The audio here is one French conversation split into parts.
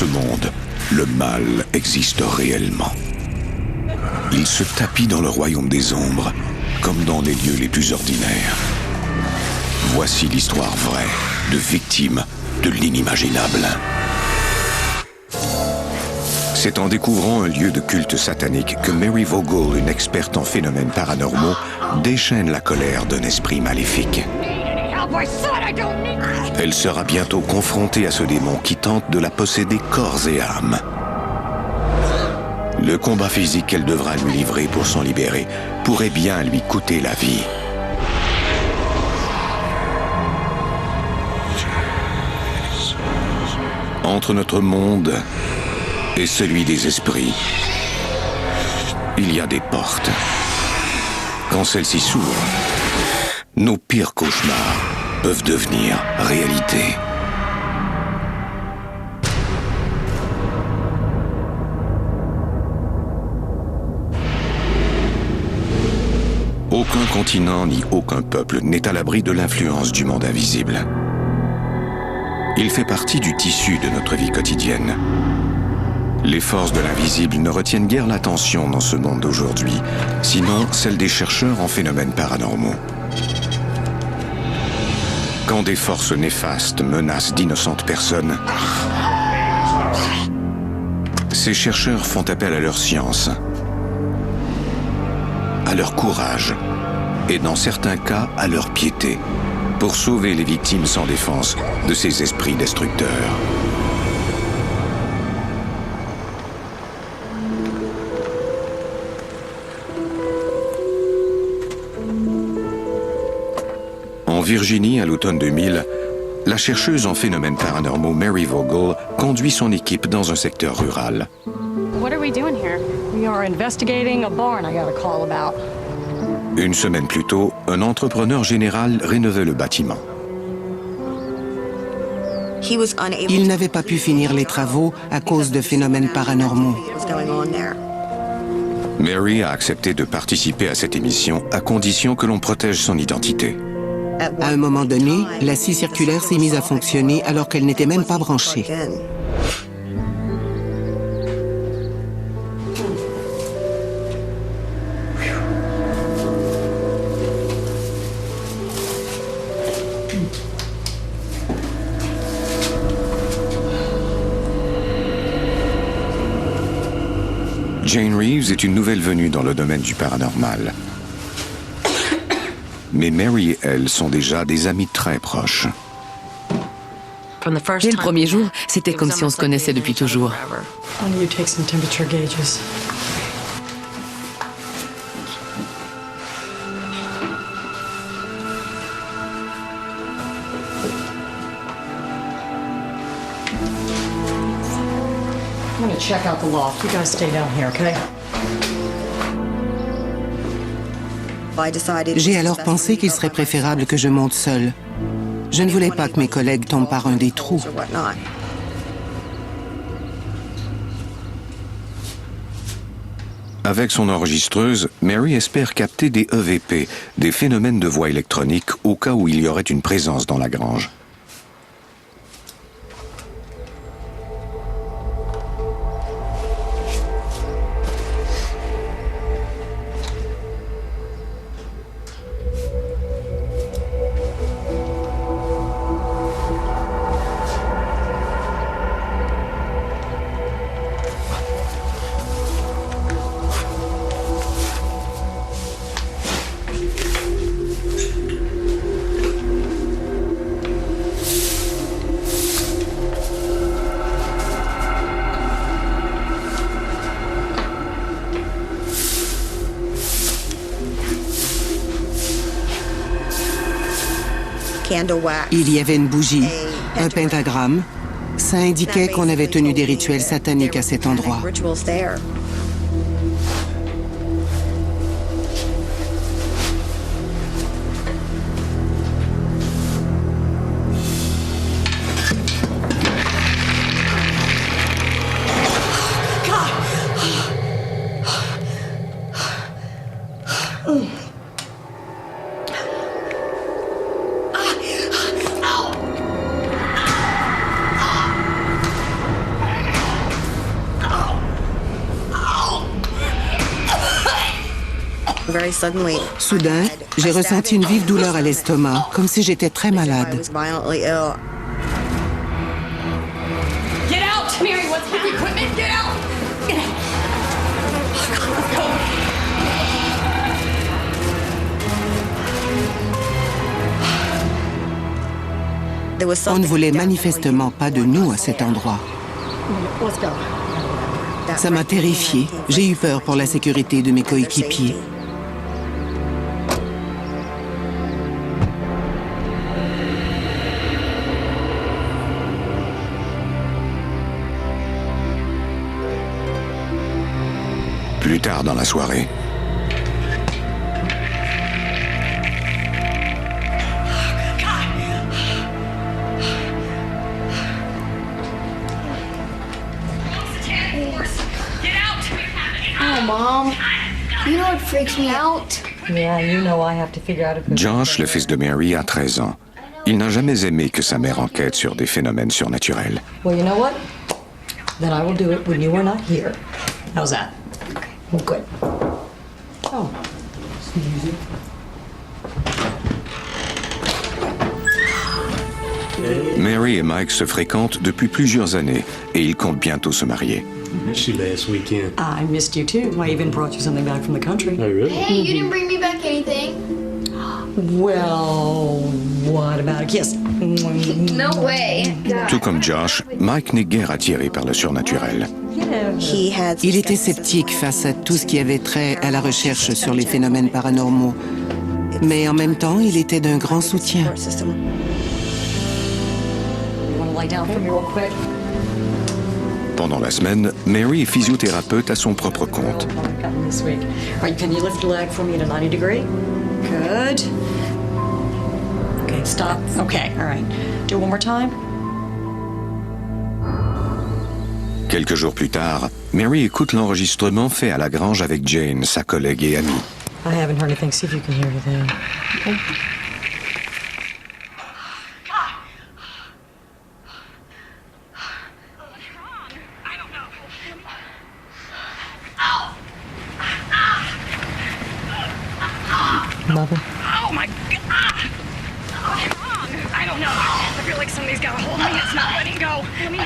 ce monde, le mal existe réellement. Il se tapit dans le royaume des ombres, comme dans les lieux les plus ordinaires. Voici l'histoire vraie de victimes de l'inimaginable. C'est en découvrant un lieu de culte satanique que Mary Vogel, une experte en phénomènes paranormaux, déchaîne la colère d'un esprit maléfique. Elle sera bientôt confrontée à ce démon qui tente de la posséder corps et âme. Le combat physique qu'elle devra lui livrer pour s'en libérer pourrait bien lui coûter la vie. Entre notre monde et celui des esprits, il y a des portes. Quand celles-ci s'ouvrent, nos pires cauchemars peuvent devenir réalité. Aucun continent ni aucun peuple n'est à l'abri de l'influence du monde invisible. Il fait partie du tissu de notre vie quotidienne. Les forces de l'invisible ne retiennent guère l'attention dans ce monde d'aujourd'hui, sinon celle des chercheurs en phénomènes paranormaux. Quand des forces néfastes menacent d'innocentes personnes, ces chercheurs font appel à leur science, à leur courage et, dans certains cas, à leur piété, pour sauver les victimes sans défense de ces esprits destructeurs. En Virginie, à l'automne 2000, la chercheuse en phénomènes paranormaux Mary Vogel conduit son équipe dans un secteur rural. What are we doing here? We are investigating a barn I got a call about. Une semaine plus tôt, un entrepreneur général rénovait le bâtiment. Il n'avait pas pu finir les travaux à cause de phénomènes paranormaux. Mary a accepté de participer à cette émission à condition que l'on protège son identité. À un moment donné, la scie circulaire s'est mise à fonctionner alors qu'elle n'était même pas branchée. Jane Reeves est une nouvelle venue dans le domaine du paranormal. Mais Mary et elle sont déjà des amies très proches. Dès le premier jour, c'était comme si on se connaissait depuis toujours. I'm gonna check out the loft. You guys stay down here, okay? J'ai alors pensé qu'il serait préférable que je monte seule. Je ne voulais pas que mes collègues tombent par un des trous. Avec son enregistreuse, Mary espère capter des EVP, des phénomènes de voix électronique, au cas où il y aurait une présence dans la grange. Il y avait une bougie, un pentagramme. Ça indiquait qu'on avait tenu des rituels sataniques à cet endroit. Soudain, j'ai ressenti une vive douleur à l'estomac, comme si j'étais très malade. Get out! Mary, what's with the equipment? Get out! Get out! Oh, God, let's go! On ne voulait manifestement pas de nous à cet endroit. Let's go. Ça m'a terrifiée. J'ai eu peur pour la sécurité de mes coéquipiers. Plus tard dans la soirée, Oh, Mom. You know what freaks me out? Yeah, you know I have to figure out if it's... Josh, le fils de Mary, a 13 ans. Il n'a jamais aimé que sa mère enquête sur des phénomènes surnaturels. Well, you know what? Then I will do it when you are not here. How's that? Well, good. Oh. Mary et Mike se fréquentent depuis plusieurs années et ils comptent bientôt se marier. I missed you last weekend. I missed you too. I even brought you something back from the country. Oh, really? Hey, you didn't bring me back anything. Well, what about a kiss? No way. Tout comme Josh, Mike n'est guère attiré par le surnaturel. Il était sceptique face à tout ce qui avait trait à la recherche sur les phénomènes paranormaux. Mais en même temps, il était d'un grand soutien. You want to lie down for me real quick? Pendant la semaine, Mary est physiothérapeute à son propre compte. This week. All right, can you lift your leg for me at a 90 degree? Good. Okay, stop. Okay, all right. Do it one more time. Quelques jours plus tard, Mary écoute l'enregistrement fait à la grange avec Jane, sa collègue et amie. I haven't heard anything. See if you can hear anything. Okay. Nothing. Oh my God! What's wrong? I don't know. I feel like somebody's got a hold of me. It's not letting go. Let me go.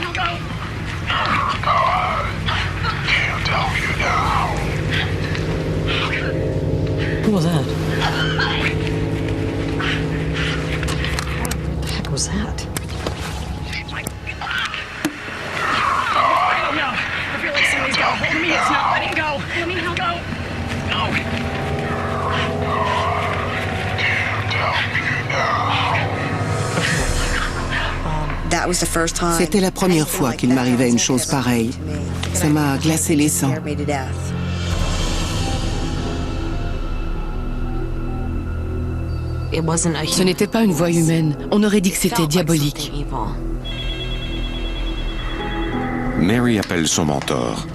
Can't help you now. Who was that? What the heck was that? I don't know. I feel like somebody's got a hold of me. It's not letting go. Let me go. Go. C'était la première fois qu'il m'arrivait une chose pareille. Ça m'a glacé les sangs. Ce n'était pas une voix humaine. On aurait dit que c'était diabolique. Mary appelle son mentor.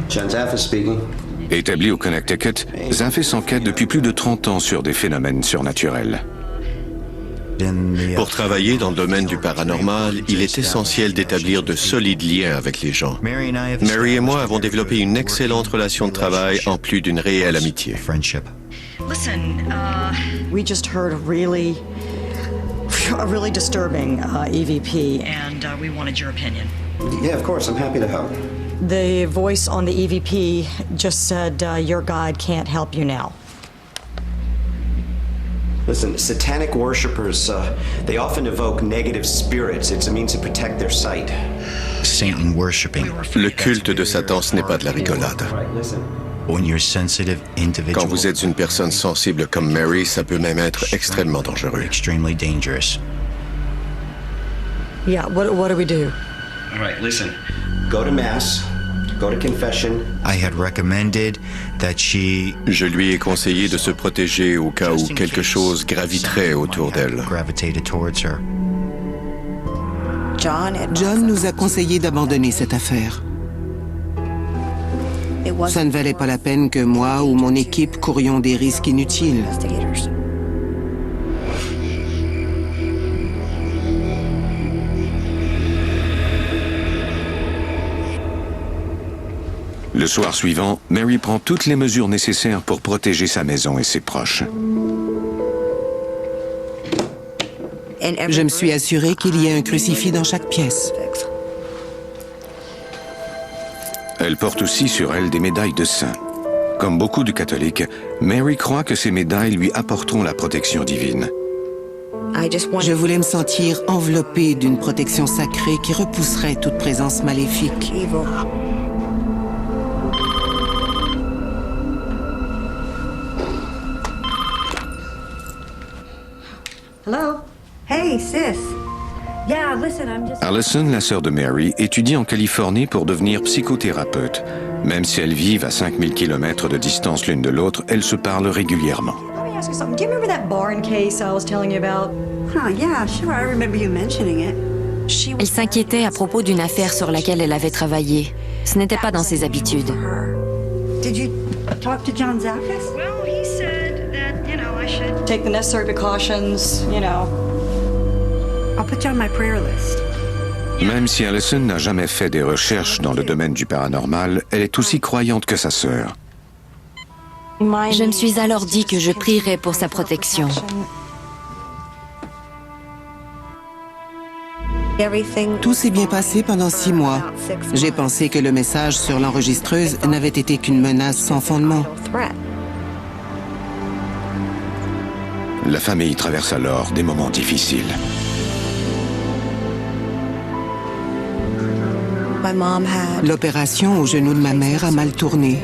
John Zaffis speaking. Établi au Connecticut, Zaffis enquête depuis plus de 30 ans sur des phénomènes surnaturels. Pour travailler dans le domaine du paranormal, il est essentiel d'établir de solides liens avec les gens. Mary et moi avons développé une excellente relation de travail en plus d'une réelle amitié. Listen, We just heard a really disturbing EVP, and we wanted your opinion. Yeah, of course. I'm happy to help. The voice on the EVP just said your guide can't help you now. Listen, satanic worshippers, they often evoke negative spirits. It's a means to protect their sight. Satan worshipping. Le culte de Satan, ce n'est pas de la rigolade. Right, listen. When you're sensitive individual, Quand vous êtes une personne sensible comme Mary, ça peut même être extrêmement dangereux. extremely dangerous. Yeah, what do we do? All right, listen. Go to mass. Go to confession. I had recommended that she Je lui ai conseillé de se protéger au cas où quelque chose graviterait autour d'elle. gravitated towards her. John nous a conseillé d'abandonner cette affaire. Ça ne valait pas la peine que moi ou mon équipe courions des risques inutiles. Le soir suivant, Mary prend toutes les mesures nécessaires pour protéger sa maison et ses proches. Je me suis assurée qu'il y ait un crucifix dans chaque pièce. Elle porte aussi sur elle des médailles de saints. Comme beaucoup de catholiques, Mary croit que ces médailles lui apporteront la protection divine. Je voulais me sentir enveloppée d'une protection sacrée qui repousserait toute présence maléfique. Hello? Hey, sis. Yeah, listen, I'm just... Allison, la sœur de Mary, étudie en Californie pour devenir psychothérapeute. Même si elles vivent à 5000 km de distance l'une de l'autre, elles se parlent régulièrement. Let me ask you something. Do you remember that barn case I was telling you about? Huh, yeah, sure, I remember you mentioning it. Elle s'inquiétait à propos d'une affaire sur laquelle elle avait travaillé. Ce n'était pas dans ses habitudes. Did you talk to John Zaffis? Well, he said that, I should... Take the necessary precautions, I'll put you on my prayer list. Même si Allison n'a jamais fait des recherches dans le domaine du paranormal, elle est aussi croyante que sa sœur. Je me suis alors dit que je prierais pour sa protection. Tout s'est bien passé pendant 6 mois. J'ai pensé que le message sur l'enregistreuse n'avait été qu'une menace sans fondement. La famille traverse alors des moments difficiles. L'opération au genou de ma mère a mal tourné.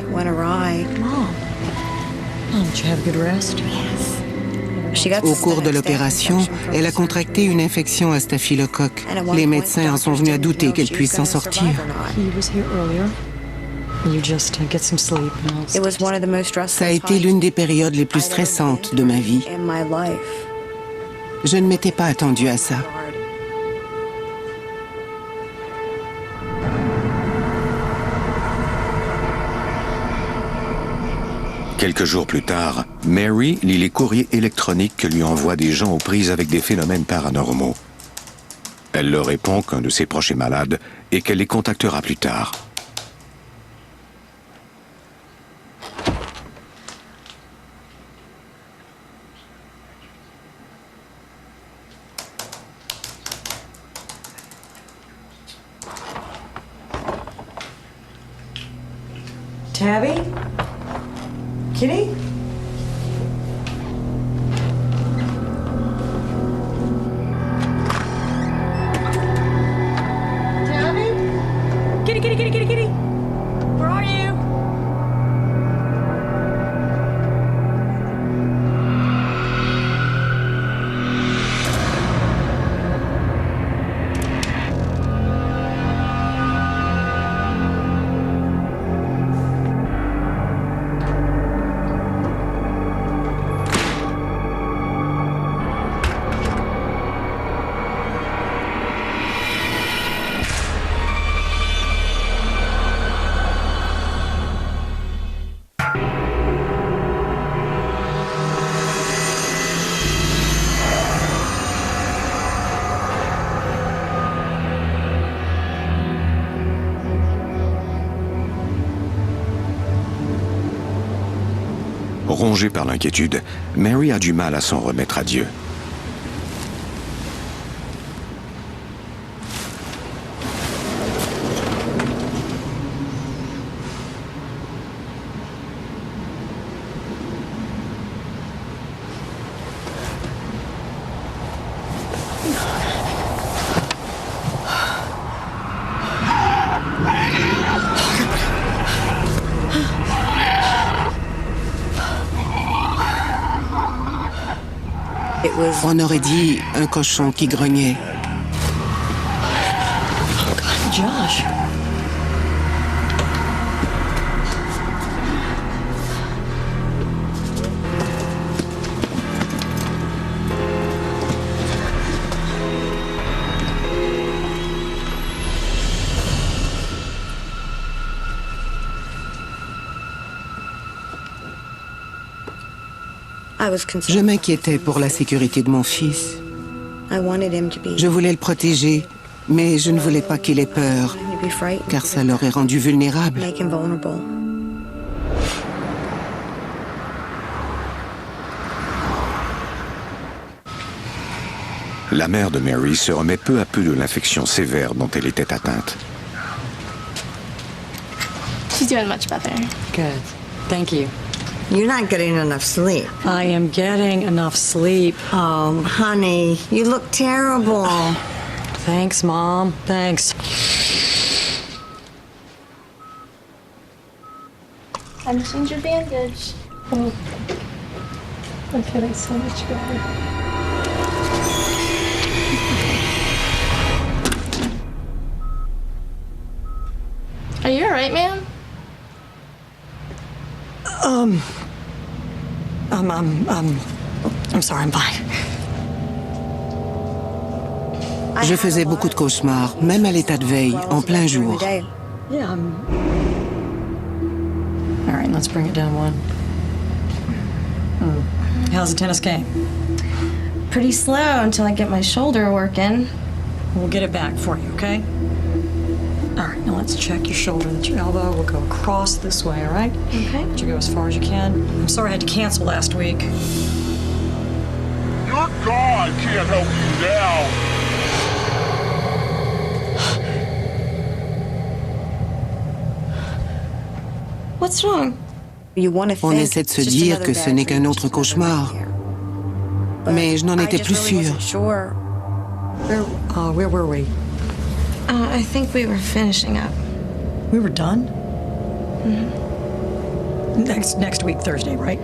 Au cours de l'opération, elle a contracté une infection à staphylocoque. Les médecins en sont venus à douter qu'elle puisse s'en sortir. Ça a été l'une des périodes les plus stressantes de ma vie. Je ne m'étais pas attendue à ça. Quelques jours plus tard, Mary lit les courriers électroniques que lui envoient des gens aux prises avec des phénomènes paranormaux. Elle leur répond qu'un de ses proches est malade et qu'elle les contactera plus tard. Tabby? Kitty? Tabby? Kitty, kitty, kitty, kitty, kitty. Where are you? Rongée par l'inquiétude, Mary a du mal à s'en remettre à Dieu. On aurait dit un cochon qui grognait. Josh. Je m'inquiétais pour la sécurité de mon fils. Je voulais le protéger, mais je ne voulais pas qu'il ait peur. car ça l'aurait rendu vulnérable. La mère de Mary se remet peu à peu de l'infection sévère dont elle était atteinte. She's doing much better. Good. Thank you. You're not getting enough sleep. I am getting enough sleep. Oh, honey, you look terrible. Thanks, Mom. Thanks. I just need your bandage. Oh, I'm feeling so much better. Are you alright, ma'am? I'm sorry, I'm fine. Je faisais beaucoup de cauchemars, même à l'état de veille, en plein jour. Yeah, All right, let's bring it down one. How's the tennis game? Pretty slow until I get my shoulder working. We'll get it back for you, okay? All right, now let's check your shoulder. That's your elbow. We'll go across this way, all right? Okay. You go as far as you can. I'm sorry I had to cancel last week. Your God can't help you now. What's wrong? On essaie de se dire que ce n'est qu'un autre cauchemar. Mais je n'en étais plus sûre. Where were we? I think we were finishing up. We were done? Next week, Thursday, right?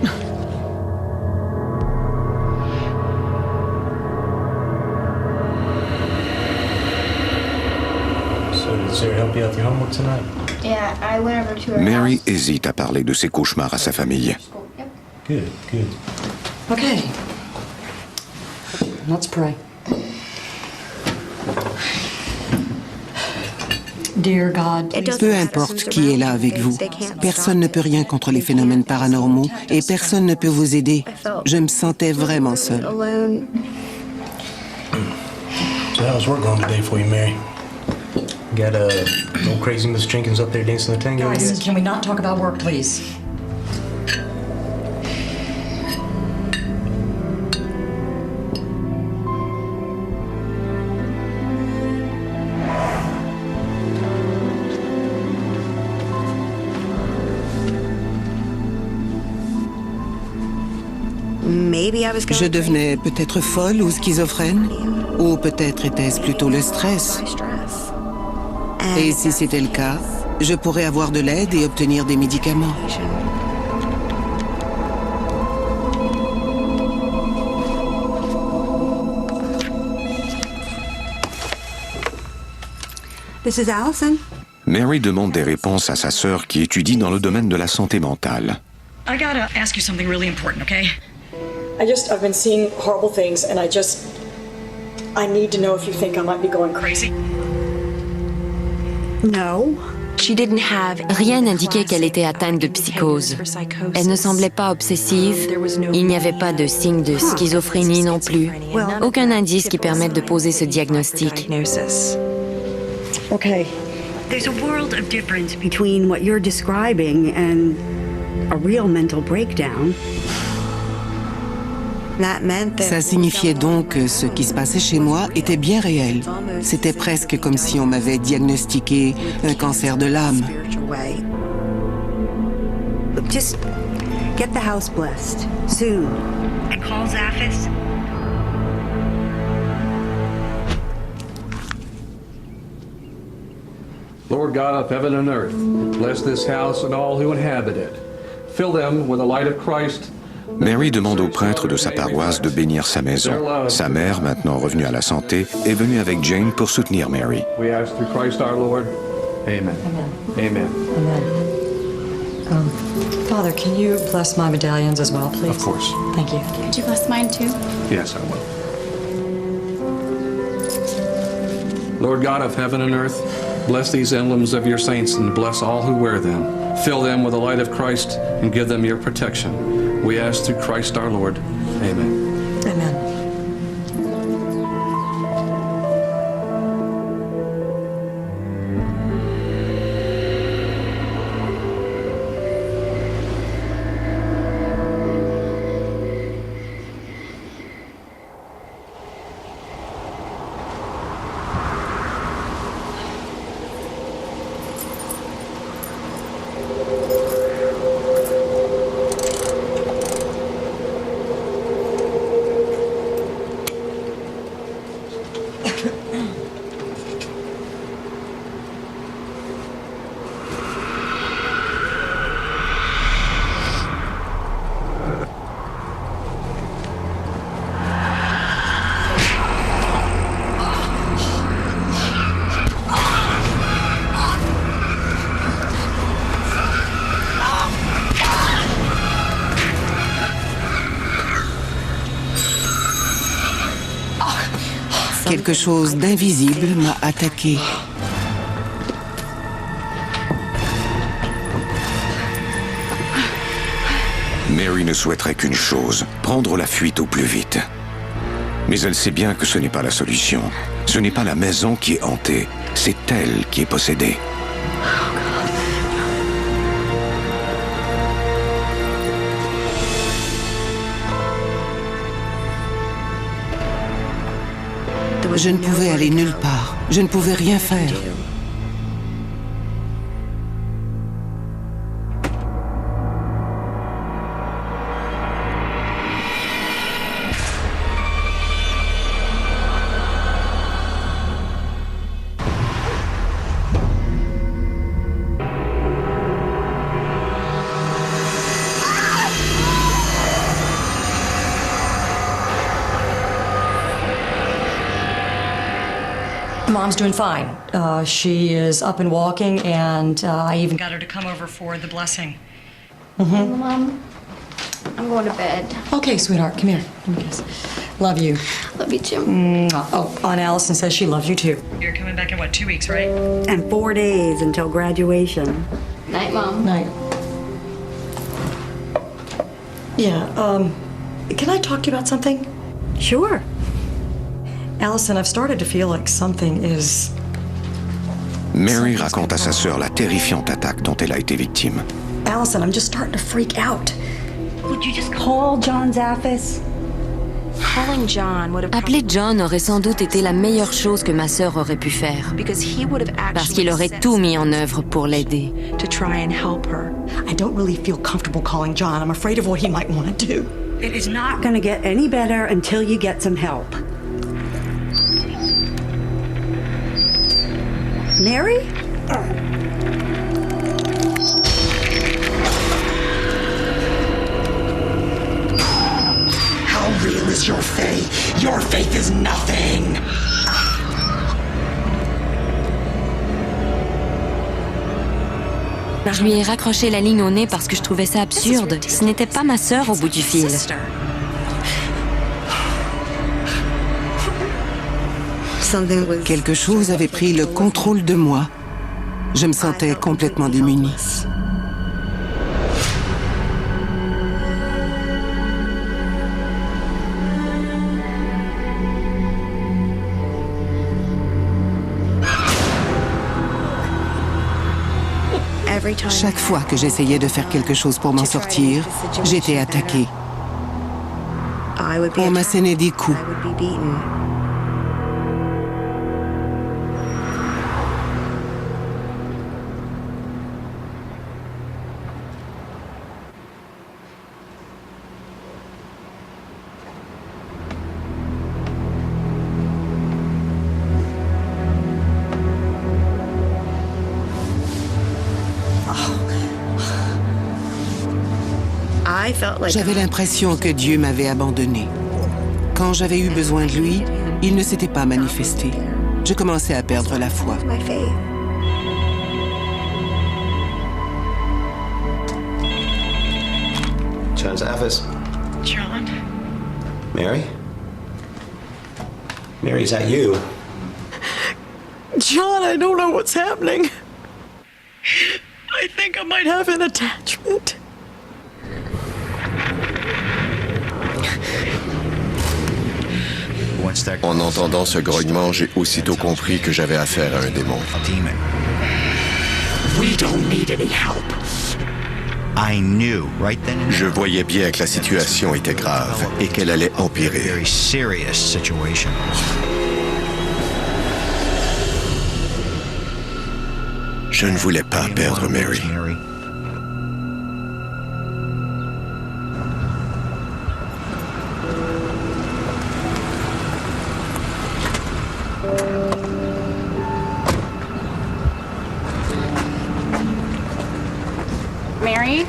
So did Sarah help you out with your homework tonight? Yeah, I went over to her Mary house. hésite à parler de ses cauchemars à sa famille. Good, good. Okay. Let's pray. Dear God, Peu importe qui est là avec vous, personne ne peut rien contre les phénomènes paranormaux et personne ne peut vous aider. Je me sentais vraiment seule. So how's work going today for you, Mary? Got no crazy Miss Jenkins up there dancing the tango? guys, can we not talk about work, please? Je devenais peut-être folle ou schizophrène, ou peut-être était-ce plutôt le stress. Et si c'était le cas, je pourrais avoir de l'aide et obtenir des médicaments. This is Allison. Mary demande des réponses à sa sœur qui étudie dans le domaine de la santé mentale. I gotta ask you something really important, okay? I've been seeing horrible things, and I need to know if you think I might be going crazy. No. Rien n'indiquait qu'elle était atteinte de psychose. Elle ne semblait pas obsessive. Il n'y avait pas de signe de schizophrénie non plus. Aucun indice qui permette de poser ce diagnostic. Okay. There's a world of difference between what you're describing and a real mental breakdown. Ça signifiait donc que ce qui se passait chez moi était bien réel. C'était presque comme si on m'avait diagnostiqué un cancer de l'âme. Just get the house blessed soon. And call Zaphis. Lord God of heaven and earth, bless this house and all who inhabit it. Fill them with the light of Christ. Mary demande au prêtre de sa paroisse de bénir sa maison. Sa mère, maintenant revenue à la santé, est venue avec Jane pour soutenir Mary. We ask through Christ our Lord. Amen. Amen. Amen. Father, can you bless my medallions as well, please? Of course. Thank you. Could you bless mine too? Yes, I will. Lord God of heaven and earth, bless these emblems of your saints and bless all who wear them. Fill them with the light of Christ and give them your protection. We ask through Christ our Lord. Amen. Amen. Quelque chose d'invisible m'a attaqué. Mary ne souhaiterait qu'une chose, prendre la fuite au plus vite. Mais elle sait bien que ce n'est pas la solution. Ce n'est pas la maison qui est hantée, c'est elle qui est possédée. Je ne pouvais aller nulle part. Je ne pouvais rien faire. Mom's doing fine. She is up and walking, and I even got her to come over for the blessing. Mom, I'm going to bed. Okay, sweetheart, come here. Give me this. Love you. Love you too. Oh, Aunt Allison says she loves you too. You're coming back in what, 2 weeks, right? And 4 days until graduation. Night, Mom. Night. Yeah, can I talk to you about something? Sure. Allison, I've started to feel like something is... Mary raconte à sa sœur la terrifiante attaque dont elle a été victime. Allison, I'm just starting to freak out. Would you just call John Zaffis? Appeler John aurait sans doute été la meilleure chose que ma sœur aurait pu faire, parce qu'il aurait tout mis en œuvre pour l'aider. I don't really feel comfortable calling John. I'm afraid of what he might want to do. It is not going to get any better until you get some help. Mary? How real is your faith? Your faith is nothing. Je lui ai raccroché la ligne au nez parce que je trouvais ça absurde. Ce n'était pas ma sœur au bout du fil. Quelque chose avait pris le contrôle de moi. Je me sentais complètement démunie. Chaque fois que j'essayais de faire quelque chose pour m'en sortir, j'étais attaquée. On m'assénait des coups. J'avais l'impression que Dieu m'avait abandonnée. Quand j'avais eu besoin de lui, il ne s'était pas manifesté. Je commençais à perdre la foi. John Zaffis. John? Mary? Mary, is that you? John, I don't know what's happening. I think I might have an attachment. En entendant ce grognement, j'ai aussitôt compris que j'avais affaire à un démon. Je voyais bien que la situation était grave et qu'elle allait empirer. Je ne voulais pas perdre Mary. Mary?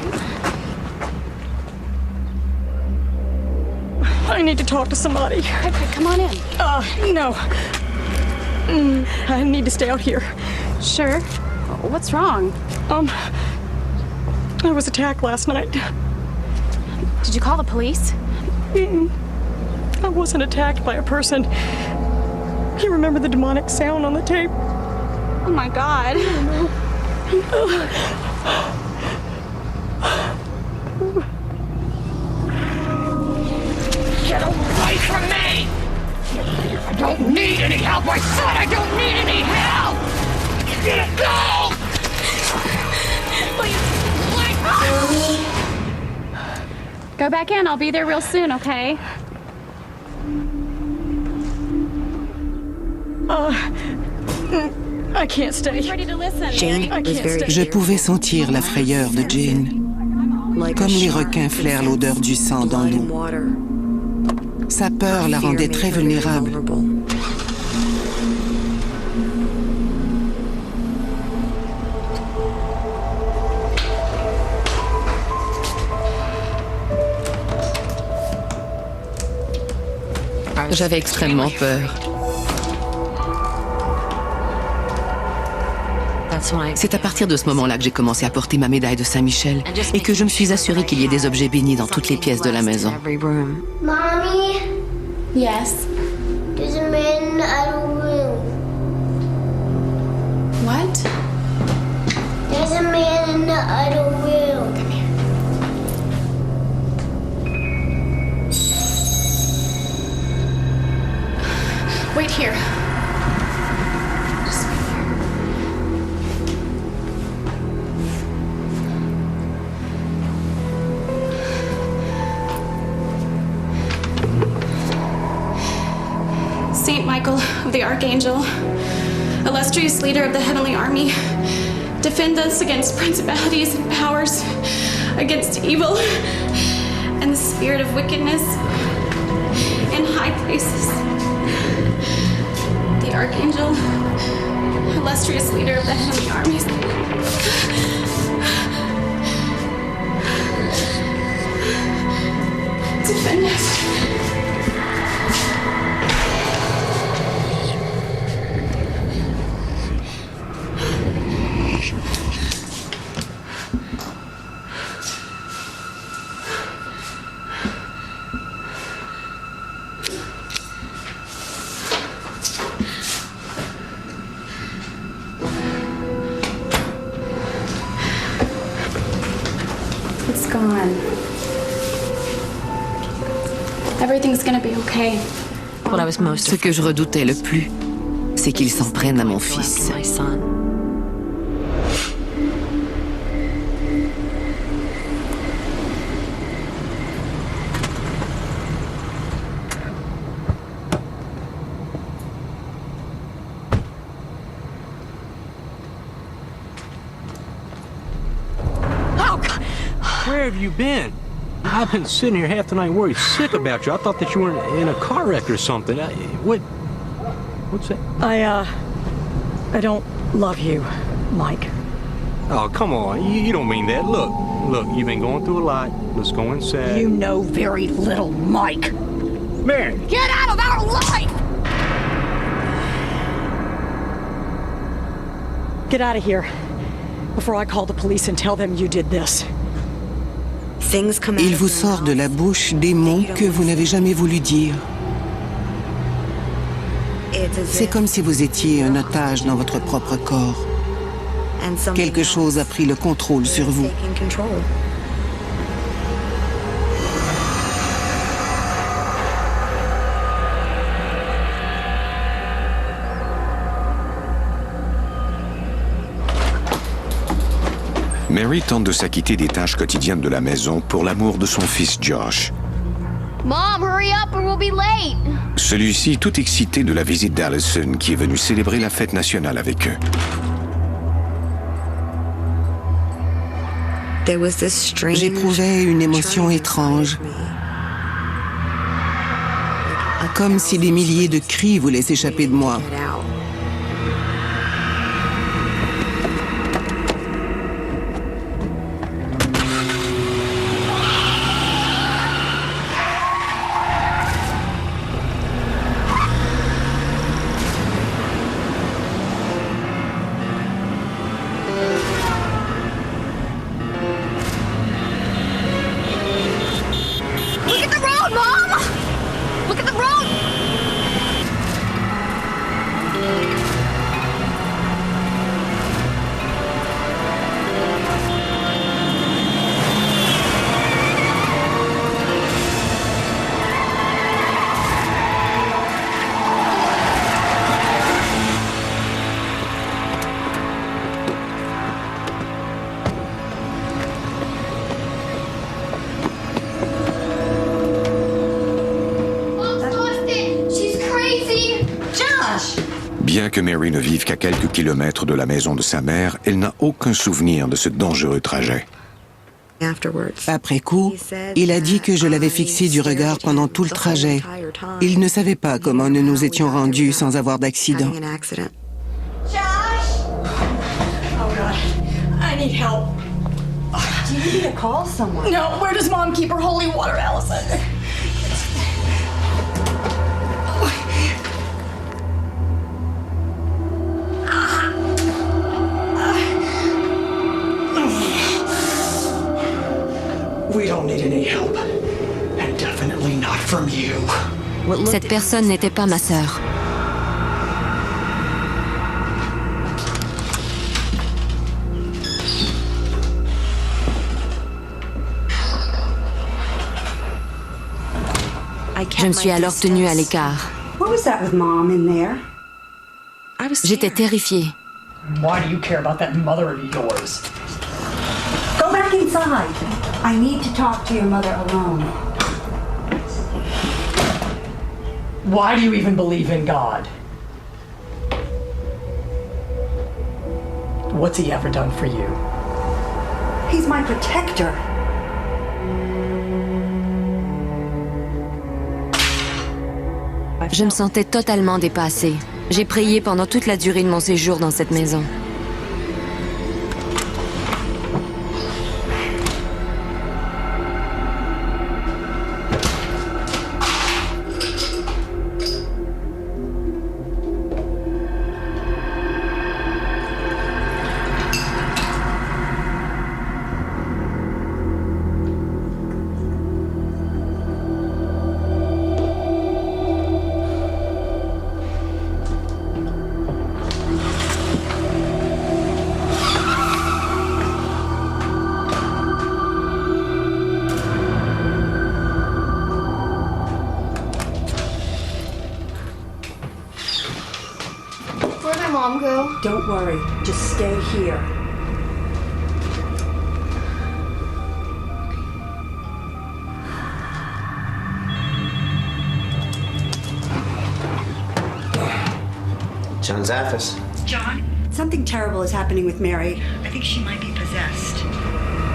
I need to talk to somebody. Okay, come on in. No. I need to stay out here. Sure. What's wrong? I was attacked last night. Did you call the police? I wasn't attacked by a person. You remember the demonic sound on the tape? Oh my God. Get away from me! I don't need any help! I said I don't need any help! Go! Please. Go back in. I'll be there real soon, okay? I can't stay. Ready to listen. Je pouvais sentir la frayeur de Jane, comme les requins flairent l'odeur du sang dans l'eau. Sa peur la rendait très vulnérable. J'avais extrêmement peur. C'est à partir de ce moment-là que j'ai commencé à porter ma médaille de Saint-Michel et que je me suis assurée qu'il y ait des objets bénis dans toutes les pièces de la maison. Mommy? Yes. There's a man in the other room. What? There's a man in the other room. Come here. Wait here. Just wait here. Saint Michael of the Archangel, illustrious leader of the heavenly army, defend us against principalities and powers, against evil and the spirit of wickedness in high places. The Archangel, illustrious leader of the heavenly armies, defend us. It's gone. Everything's gonna be okay. Ce que je redoutais le plus, c'est qu'ils s'en prennent à mon fils. Where have you been? I've been sitting here half the night worried sick about you. I thought that you were in a car wreck or something. What's that? I don't love you, Mike. Oh, come on. You don't mean that. Look, you've been going through a lot. Let's go inside. You know very little, Mike. Mary! Get out of our life! Get out of here before I call the police and tell them you did this. Il vous sort de la bouche des mots que vous n'avez jamais voulu dire. C'est comme si vous étiez un otage dans votre propre corps. Quelque chose a pris le contrôle sur vous. Mary tente de s'acquitter des tâches quotidiennes de la maison pour l'amour de son fils Josh. Mom, hurry up or we'll be late. Celui-ci tout excité de la visite d'Allison qui est venue célébrer la fête nationale avec eux. J'éprouvais une émotion étrange. Comme si des milliers de cris voulaient s'échapper de moi. Bien que Mary ne vive qu'à quelques kilomètres de la maison de sa mère, elle n'a aucun souvenir de ce dangereux trajet. Après coup, il a dit que je l'avais fixé du regard pendant tout le trajet. Il ne savait pas comment nous nous étions rendus sans avoir d'accident. Josh! Oh God, I need help. Do you need to call someone? No, where does Mom keep her holy water, Allison? We don't need any help. And definitely not from you. Cette personne n'était pas ma sœur. Je me suis alors tenue à l'écart. What was that with Mom in there? J'étais terrifiée. Why do you care about that mother of yours? Go back inside. I need to talk to your mother alone. Why do you even believe in God? What's he ever done for you? He's my protector. Je me sentais totalement dépassée. J'ai prié pendant toute la durée de mon séjour dans cette maison. Where'd my mom go? Don't worry, just stay here. John Zaffis. John? Something terrible is happening with Mary. I think she might be possessed.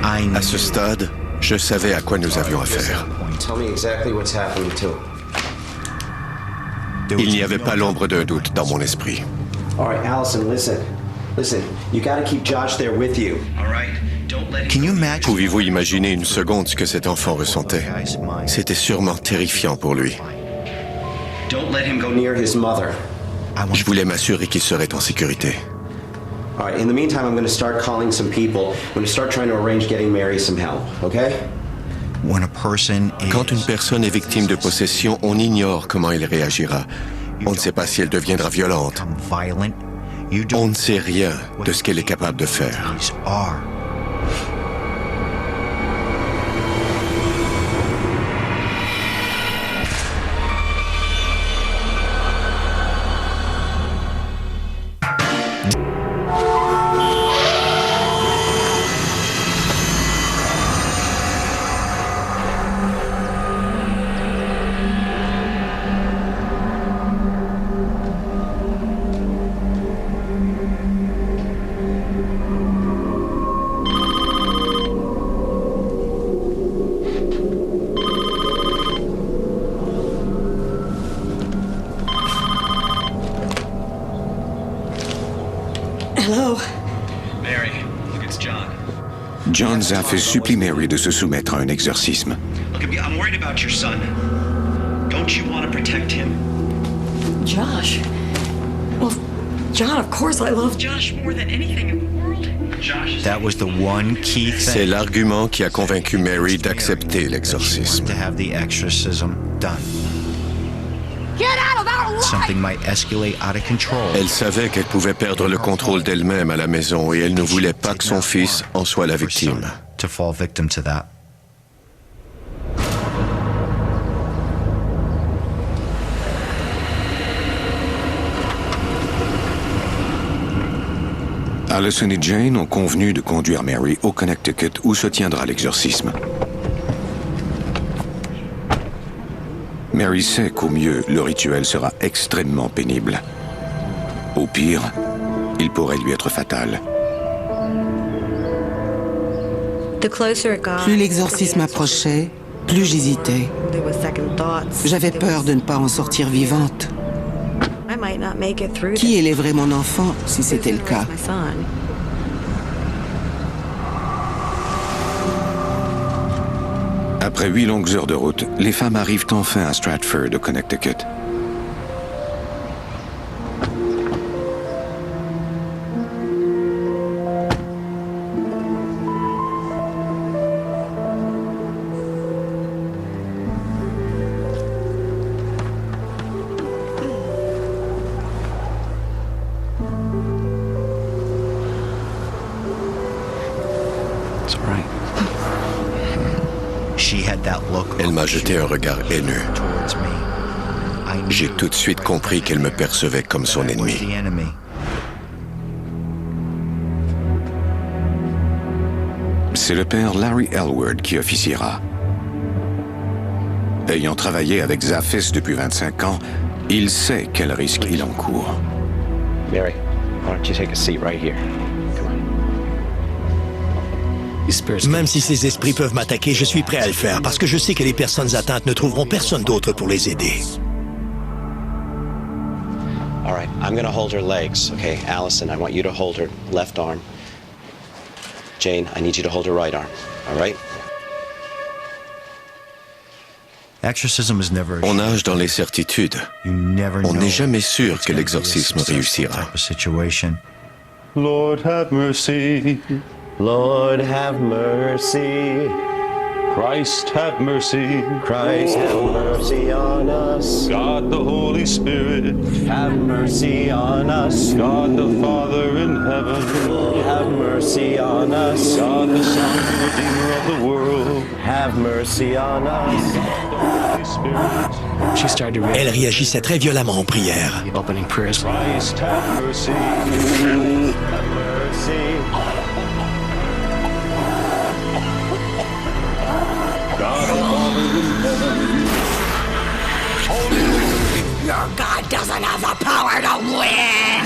À ce stade, je savais à quoi nous avions affaire. Tell me exactly what's happening to him. Il n'y avait pas l'ombre d'un doute dans mon esprit. All right, Allison, listen. Listen, you gotta keep Josh there with you. All right? Don't let him... Pouvez-vous imaginer une seconde ce que cet enfant ressentait? C'était sûrement terrifiant pour lui. Don't let him go near his mother. Je voulais m'assurer qu'il serait en sécurité. All right, in the meantime, I'm going to start calling some people. I'm going to start trying to arrange getting Mary some help, okay? Quand une personne est victime de possession, on ignore comment elle réagira. On ne sait pas si elle deviendra violente. On ne sait rien de ce qu'elle est capable de faire. Hello. Mary, look, it's John. John Zaffis supplie Mary de se soumettre à un exorcisme. Look, I'm worried about your son. Don't you want to protect him? Josh? Well, John, of course I love Josh more than anything in the world. Josh. That was the one key thing. C'est l'argument qui a convaincu Mary d'accepter l'exorcisme. To have the exorcism done. Get out of our life! Something might escalate out of control. Elle savait qu'elle pouvait perdre le contrôle d'elle-même à la maison et elle ne voulait pas que son fils en soit la victime. To fall victim to that. Allison et Jane ont convenu de conduire Mary au Connecticut où se tiendra l'exorcisme. Mary sait qu'au mieux, le rituel sera extrêmement pénible. Au pire, il pourrait lui être fatal. Plus l'exorcisme approchait, plus j'hésitais. J'avais peur de ne pas en sortir vivante. Qui élèverait mon enfant si c'était le cas? Après 8 longues heures de route, les femmes arrivent enfin à Stratford, au Connecticut. Elle m'a jeté un regard haineux. J'ai tout de suite compris qu'elle me percevait comme son ennemi. C'est le père Larry Elwood qui officiera. Ayant travaillé avec Zaphis depuis 25 ans, il sait quel risque il encourt. Mary, why don't you take a seat right here? Même si ces esprits peuvent m'attaquer, je suis prêt à le faire parce que je sais que les personnes atteintes ne trouveront personne d'autre pour les aider. All right, I'm going to hold her legs, okay? Allison, I want you to hold her left arm. Jane, I need you to hold her right arm, all right? On nage dans l'incertitude. On n'est jamais sûr que l'exorcisme réussira. Lord have mercy. Lord have mercy. Christ have mercy. Christ have mercy on us. God the Holy Spirit. Have mercy on us. God the Father in heaven. Have mercy on us. God the Son, the Redeemer of the world. Have mercy on us. Elle réagissait très violemment en prière. Christ have mercy. Have mercy. Your God doesn't have the power to win!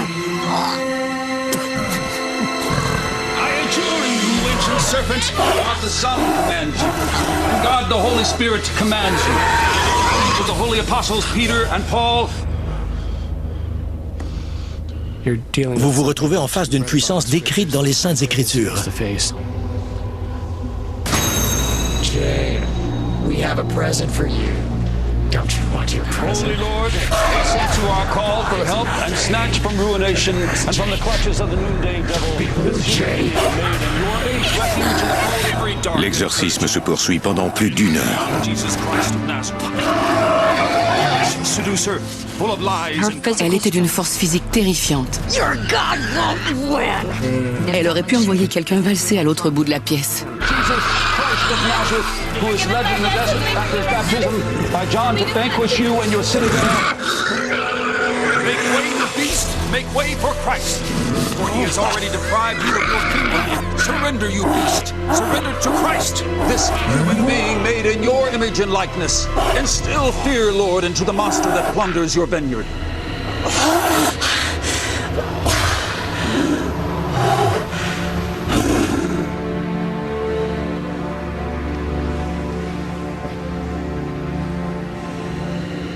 I adjure you, ancient serpent, God the Son commands you, and God the Holy Spirit commands you. To the holy apostles Peter and Paul, Vous vous retrouvez en face d'une puissance décrite dans les Saintes Écritures. Jane, we have a present for you. Don't you want your present? Holy Lord, hasten to our call for help and snatch from ruination and from the clutches of the noonday devil. Jane. L'exorcisme se poursuit pendant plus d'1 heure. Jesus Christ of Nazareth. Seducer, full of lies and... Elle était d'une force physique terrifiante. Your God won't win! Elle aurait pu envoyer quelqu'un valser à l'autre bout de la pièce. Jesus Christ of Nazareth, who was led in the desert after his baptism by John to vanquish you and your city. Make way for beast, make way for Christ, for he has already deprived you of your kingdom. Surrender, you beast, surrender to Christ, this human being made in your image and likeness. Instill fear, Lord, into the monster that plunders your vineyard.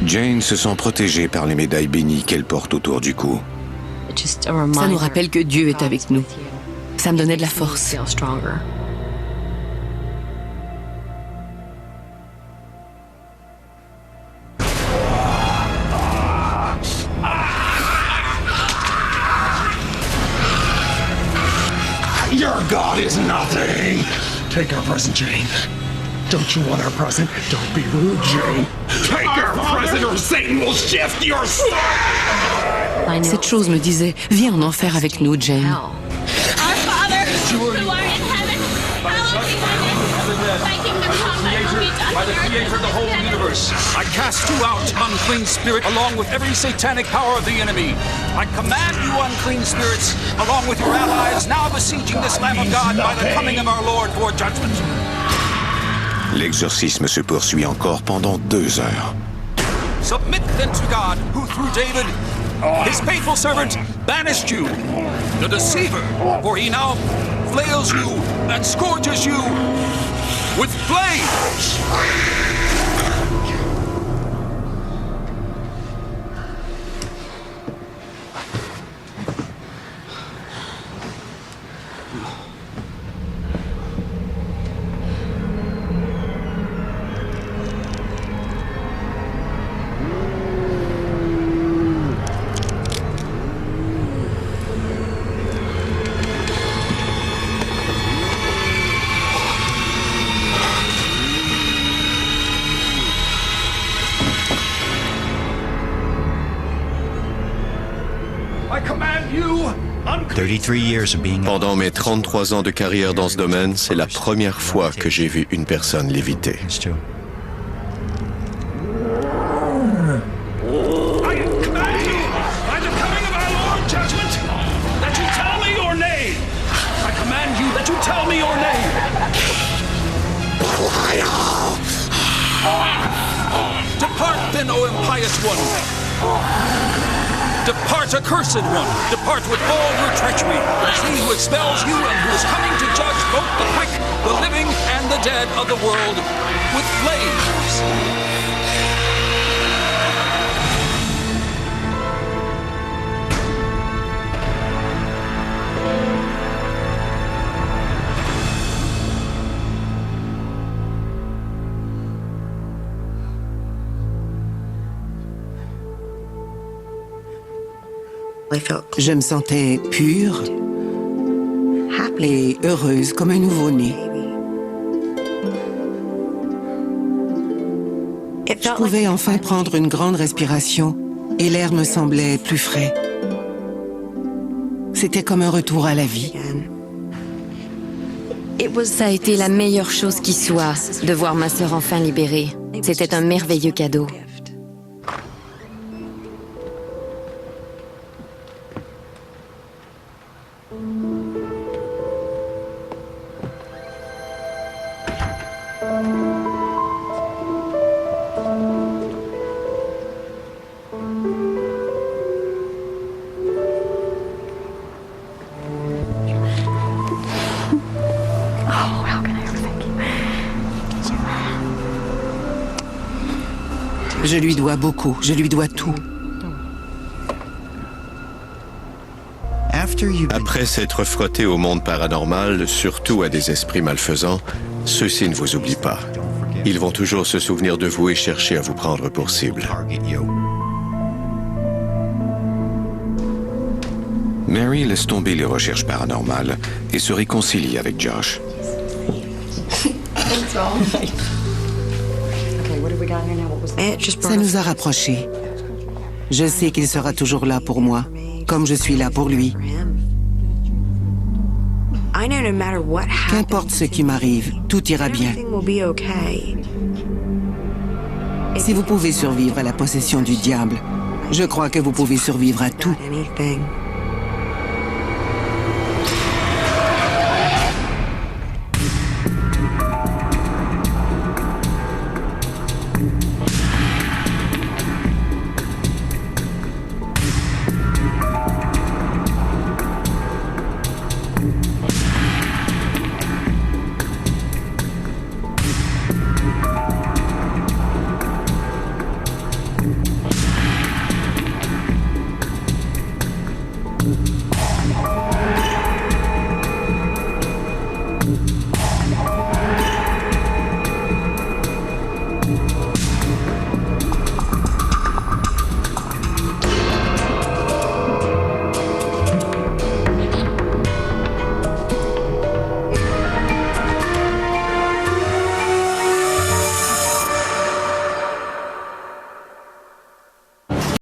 Jane se sent protégée par les médailles bénies qu'elle porte autour du cou. Ça nous rappelle que Dieu est avec nous. Ça me donnait de la force. Your God is nothing. Take our present, Jane. Don't you want our present? Don't be rude, Jane. Take our present or Satan will shift your soul. Cette chose me disait, viens en enfer avec nous, Jane. Our Father, who art in heaven, hallowed be thy name. Thy kingdom come, thy will be done By the Creator of the whole universe, I cast you out, unclean spirit, along with every satanic power of the enemy. I command you, unclean spirits, along with your allies, now besieging this Lamb of God by the coming of our Lord for judgment. L'exorcisme se poursuit encore pendant 2 heures. Submit then to God, who through David His faithful servant banished you, the deceiver, for he now flails you and scourges you with flames. Pendant mes 33 ans de carrière dans ce domaine, c'est la première fois que j'ai vu une personne léviter. Depart then, O impious one. Depart, accursed one. Depart with all your treachery. It's he who expels you and who is coming to judge both the quick, the living, and the dead of the world with flames. Je me sentais pure et heureuse comme un nouveau-né. Je pouvais enfin prendre une grande respiration et l'air me semblait plus frais. C'était comme un retour à la vie. Ça a été la meilleure chose qui soit de voir ma sœur enfin libérée. C'était un merveilleux cadeau. Je lui dois beaucoup, je lui dois tout. Après s'être frotté au monde paranormal, surtout à des esprits malfaisants, ceux-ci ne vous oublient pas. Ils vont toujours se souvenir de vous et chercher à vous prendre pour cible. Mary laisse tomber les recherches paranormales et se réconcilie avec Josh. Ça nous a rapprochés. Je sais qu'il sera toujours là pour moi, comme je suis là pour lui. Qu'importe ce qui m'arrive, tout ira bien. Si vous pouvez survivre à la possession du diable, je crois que vous pouvez survivre à tout.